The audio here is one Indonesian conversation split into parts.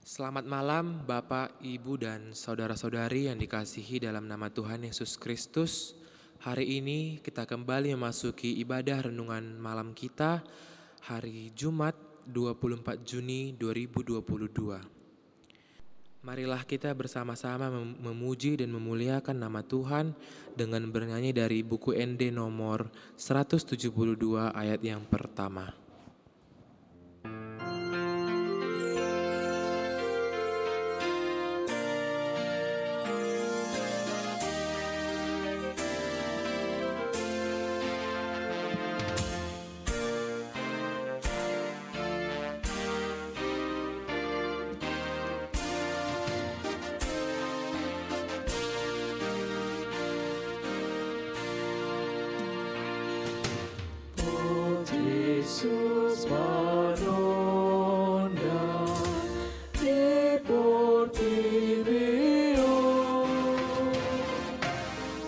Selamat malam Bapak, Ibu, dan saudara-saudari yang dikasihi dalam nama Tuhan Yesus Kristus. Hari ini kita kembali memasuki ibadah renungan malam kita hari Jumat 24 Juni 2022. Marilah kita bersama-sama memuji dan memuliakan nama Tuhan dengan bernyanyi dari buku ND nomor 172 ayat yang pertama. Yesus menunda di Portimio,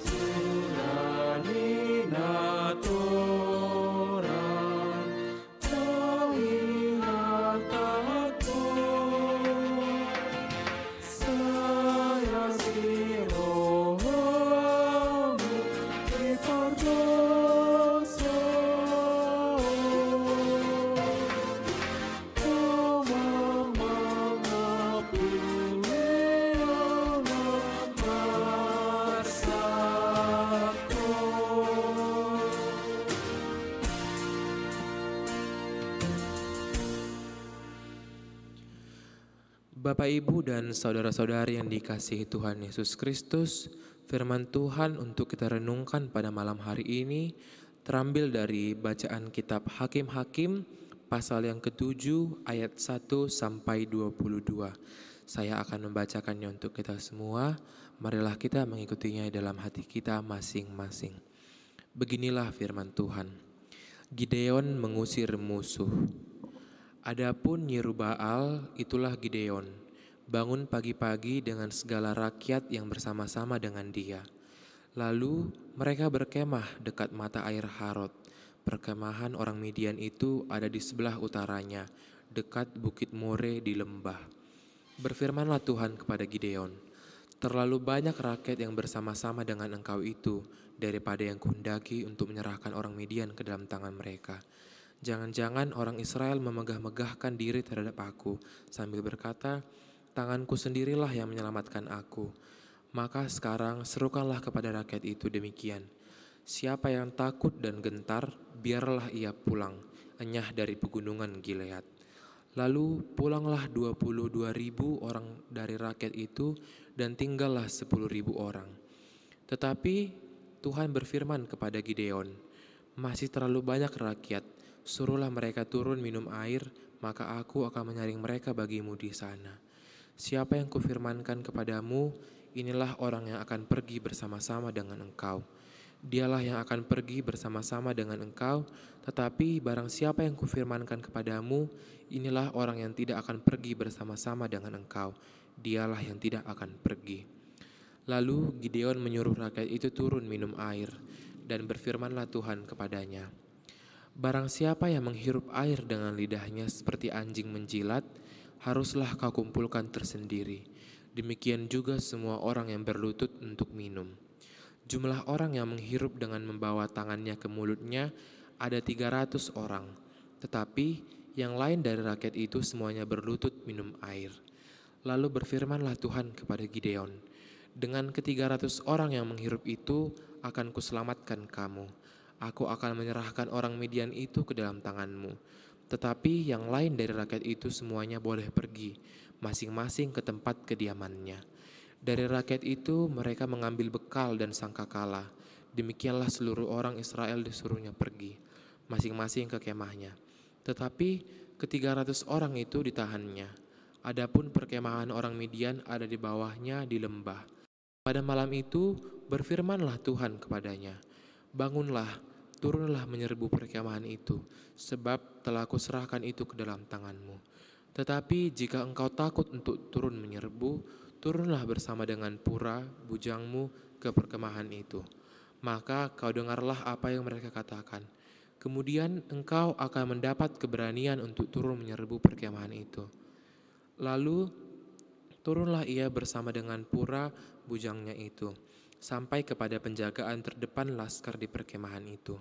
Tsunami natural terlihat takut. Saya siromu diperdosa. Bapak, Ibu, dan saudara-saudari yang dikasihi Tuhan Yesus Kristus, firman Tuhan untuk kita renungkan pada malam hari ini terambil dari bacaan kitab Hakim-Hakim pasal yang ke-7 ayat 1 sampai 22. Saya akan membacakannya untuk kita semua. Marilah kita mengikutinya dalam hati kita masing-masing. Beginilah firman Tuhan. Gideon mengusir musuh. Adapun Yerubbaal, itulah Gideon, bangun pagi-pagi dengan segala rakyat yang bersama-sama dengan dia. Lalu mereka berkemah dekat mata air Harod. Perkemahan orang Midian itu ada di sebelah utaranya, dekat bukit More di lembah. Berfirmanlah Tuhan kepada Gideon, terlalu banyak rakyat yang bersama-sama dengan engkau itu, daripada yang kuhendaki untuk menyerahkan orang Midian ke dalam tangan mereka. Jangan-jangan orang Israel memegah-megahkan diri terhadap aku sambil berkata, tanganku sendirilah yang menyelamatkan aku. Maka sekarang serukanlah kepada rakyat itu demikian. Siapa yang takut dan gentar, biarlah ia pulang, enyah dari pegunungan Gilead. Lalu pulanglah 22.000 orang dari rakyat itu dan tinggallah 10.000 orang. Tetapi Tuhan berfirman kepada Gideon, masih terlalu banyak rakyat. Suruhlah mereka turun minum air, maka aku akan menyaring mereka bagimu di sana. Siapa yang kufirmankan kepadamu, inilah orang yang akan pergi bersama-sama dengan engkau. Dialah yang akan pergi bersama-sama dengan engkau, tetapi barang siapa yang kufirmankan kepadamu, inilah orang yang tidak akan pergi bersama-sama dengan engkau. Dialah yang tidak akan pergi. Lalu Gideon menyuruh rakyat itu turun minum air, dan berfirmanlah Tuhan kepadanya, barang siapa yang menghirup air dengan lidahnya seperti anjing menjilat, haruslah kau kumpulkan tersendiri. Demikian juga semua orang yang berlutut untuk minum. Jumlah orang yang menghirup dengan membawa tangannya ke mulutnya ada 300 orang. Tetapi yang lain dari rakyat itu semuanya berlutut minum air. Lalu berfirmanlah Tuhan kepada Gideon, dengan ke-300 orang yang menghirup itu akan kuselamatkan kamu. Aku akan menyerahkan orang Midian itu ke dalam tanganmu. Tetapi yang lain dari rakyat itu semuanya boleh pergi, masing-masing ke tempat kediamannya. Dari rakyat itu mereka mengambil bekal dan sangkakala. Demikianlah seluruh orang Israel disuruhnya pergi, masing-masing ke kemahnya. Tetapi ke-300 orang itu ditahannya. Adapun perkemahan orang Midian ada di bawahnya di lembah. Pada malam itu berfirmanlah Tuhan kepadanya, bangunlah, turunlah menyerbu perkemahan itu, sebab telah kuserahkan itu ke dalam tanganmu. Tetapi jika engkau takut untuk turun menyerbu, turunlah bersama dengan Pura, bujangmu, ke perkemahan itu. Maka kau dengarlah apa yang mereka katakan. Kemudian engkau akan mendapat keberanian untuk turun menyerbu perkemahan itu. Lalu Turunlah ia bersama dengan pura bujangnya itu, sampai kepada penjagaan terdepan laskar di perkemahan itu.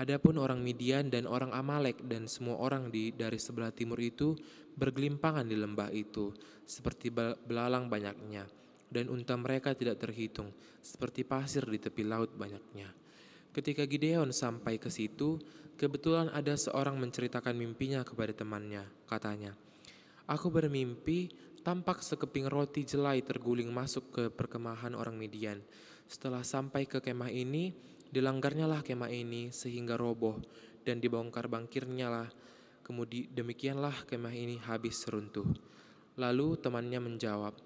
Adapun orang Midian dan orang Amalek dan semua orang dari sebelah timur itu bergelimpangan di lembah itu, seperti belalang banyaknya, dan unta mereka tidak terhitung, seperti pasir di tepi laut banyaknya. Ketika Gideon sampai ke situ, kebetulan ada seorang menceritakan mimpinya kepada temannya. Katanya, "Aku bermimpi, tampak sekeping roti jelai terguling masuk ke perkemahan orang Midian. Setelah sampai ke kemah ini, dilanggarnyalah kemah ini sehingga roboh, dan dibongkar bangkirnya lah. Demikianlah kemah ini habis seruntuh." Lalu temannya menjawab,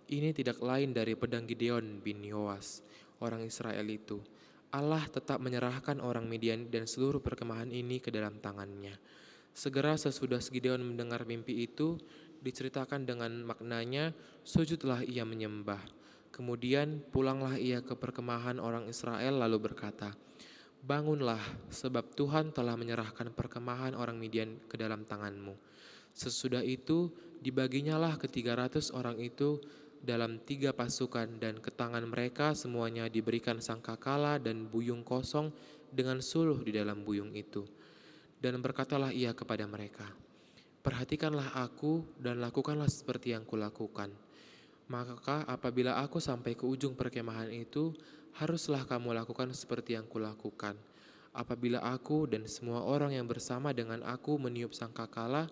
"Ini tidak lain dari pedang Gideon bin Yoas, orang Israel itu. Allah tetap menyerahkan orang Midian dan seluruh perkemahan ini ke dalam tangannya." Segera sesudah Gideon mendengar mimpi itu, diceritakan dengan maknanya, sujudlah ia menyembah. Kemudian pulanglah ia ke perkemahan orang Israel lalu berkata, "Bangunlah, sebab Tuhan telah menyerahkan perkemahan orang Midian ke dalam tanganmu." Sesudah itu, dibaginyalah ke 300 orang itu dalam 3 pasukan, dan ke tangan mereka semuanya diberikan sangkakala dan buyung kosong dengan suluh di dalam buyung itu. Dan berkatalah ia kepada mereka, "Perhatikanlah aku dan lakukanlah seperti yang kulakukan. Maka apabila aku sampai ke ujung perkemahan itu, haruslah kamu lakukan seperti yang kulakukan. Apabila aku dan semua orang yang bersama dengan aku meniup sangkakala,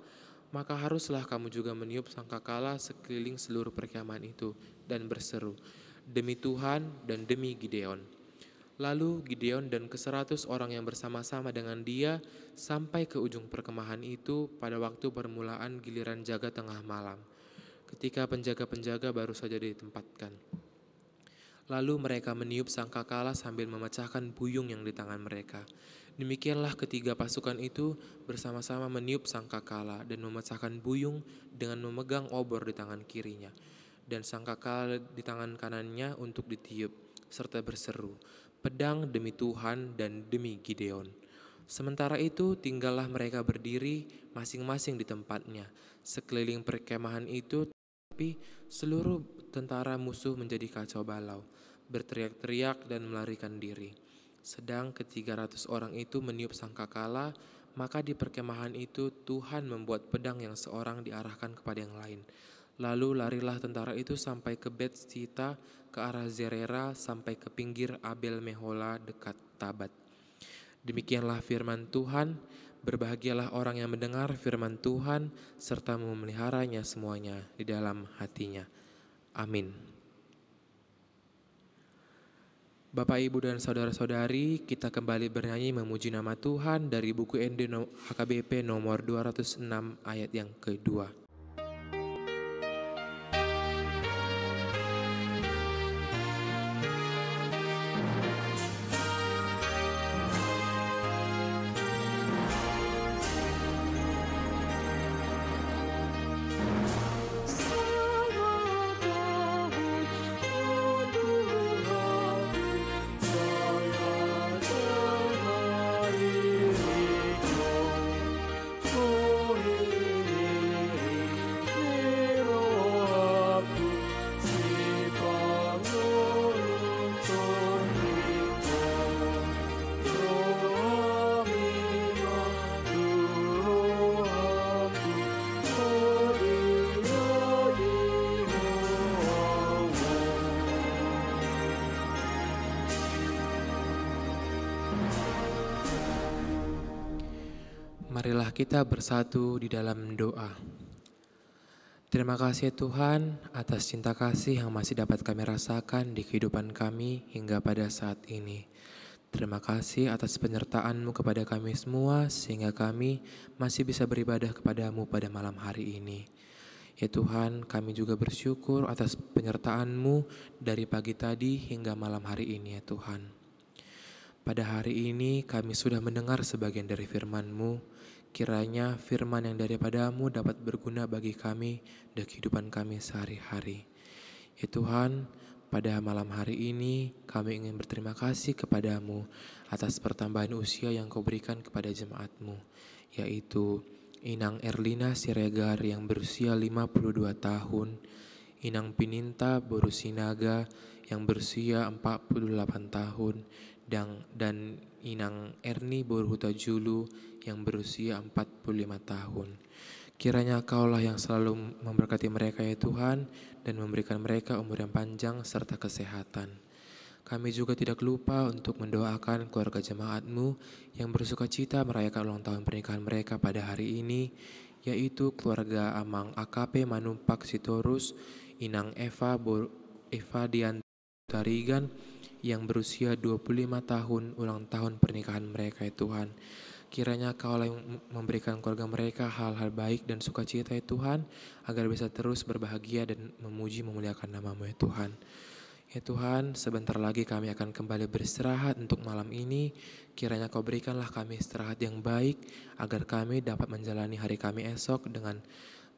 maka haruslah kamu juga meniup sangkakala sekeliling seluruh perkemahan itu dan berseru, 'Demi Tuhan dan demi Gideon.'" Lalu Gideon dan ke-100 orang yang bersama-sama dengan dia sampai ke ujung perkemahan itu pada waktu permulaan giliran jaga tengah malam, ketika penjaga-penjaga baru saja ditempatkan. Lalu mereka meniup sangkakala sambil memecahkan buyung yang di tangan mereka. Demikianlah ketiga pasukan itu bersama-sama meniup sangkakala dan memecahkan buyung dengan memegang obor di tangan kirinya, dan sangkakala di tangan kanannya untuk ditiup, serta berseru, "Pedang demi Tuhan dan demi Gideon." Sementara itu tinggallah mereka berdiri masing-masing di tempatnya sekeliling perkemahan itu, tapi seluruh tentara musuh menjadi kacau balau, berteriak-teriak dan melarikan diri. Sedang ke 300 orang itu meniup sangkakala, maka di perkemahan itu Tuhan membuat pedang yang seorang diarahkan kepada yang lain. Lalu larilah tentara itu sampai ke Bet-Sita, ke arah Zerera, sampai ke pinggir Abel Mehola dekat Tabat. Demikianlah firman Tuhan. Berbahagialah orang yang mendengar firman Tuhan serta memeliharanya semuanya di dalam hatinya. Amin. Bapak, Ibu, dan saudara-saudari, kita kembali bernyanyi memuji nama Tuhan dari buku ND HKBP nomor 206 ayat yang kedua. Marilah kita bersatu di dalam doa. Terima kasih Tuhan atas cinta kasih yang masih dapat kami rasakan di kehidupan kami hingga pada saat ini. Terima kasih atas penyertaan-Mu kepada kami semua sehingga kami masih bisa beribadah kepada-Mu pada malam hari ini. Ya Tuhan, kami juga bersyukur atas penyertaan-Mu dari pagi tadi hingga malam hari ini ya Tuhan. Pada hari ini kami sudah mendengar sebagian dari firman-Mu. Kiranya firman yang daripada-Mu dapat berguna bagi kami dan kehidupan kami sehari-hari. Ya Tuhan, pada malam hari ini kami ingin berterima kasih kepada-Mu atas pertambahan usia yang Kau berikan kepada jemaat-Mu, yaitu Inang Erlina Siregar yang berusia 52 tahun, Inang Pininta Borusinaga yang berusia 48 tahun, dan Inang Erni Borhutajulu yang berusia 45 tahun. Kiranya Kaulah yang selalu memberkati mereka ya Tuhan, dan memberikan mereka umur yang panjang serta kesehatan. Kami juga tidak lupa untuk mendoakan keluarga jemaat-Mu yang bersukacita merayakan ulang tahun pernikahan mereka pada hari ini, yaitu keluarga Amang AKP Manumpak Sitorus, Inang Eva Diantarigan yang berusia 25 tahun ulang tahun pernikahan mereka ya Tuhan. Kiranya Kaulah yang memberikan keluarga mereka hal-hal baik dan sukacita ya Tuhan, agar bisa terus berbahagia dan memuji memuliakan nama-Mu ya Tuhan. Ya Tuhan, sebentar lagi kami akan kembali beristirahat untuk malam ini. Kiranya Kau berikanlah kami istirahat yang baik, agar kami dapat menjalani hari kami esok dengan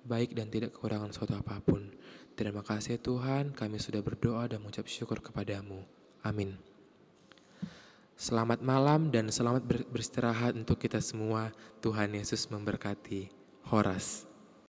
baik dan tidak kekurangan suatu apapun. Terima kasih ya Tuhan, kami sudah berdoa dan mengucap syukur kepadamu. Amin. Selamat malam dan selamat beristirahat untuk kita semua. Tuhan Yesus memberkati. Horas.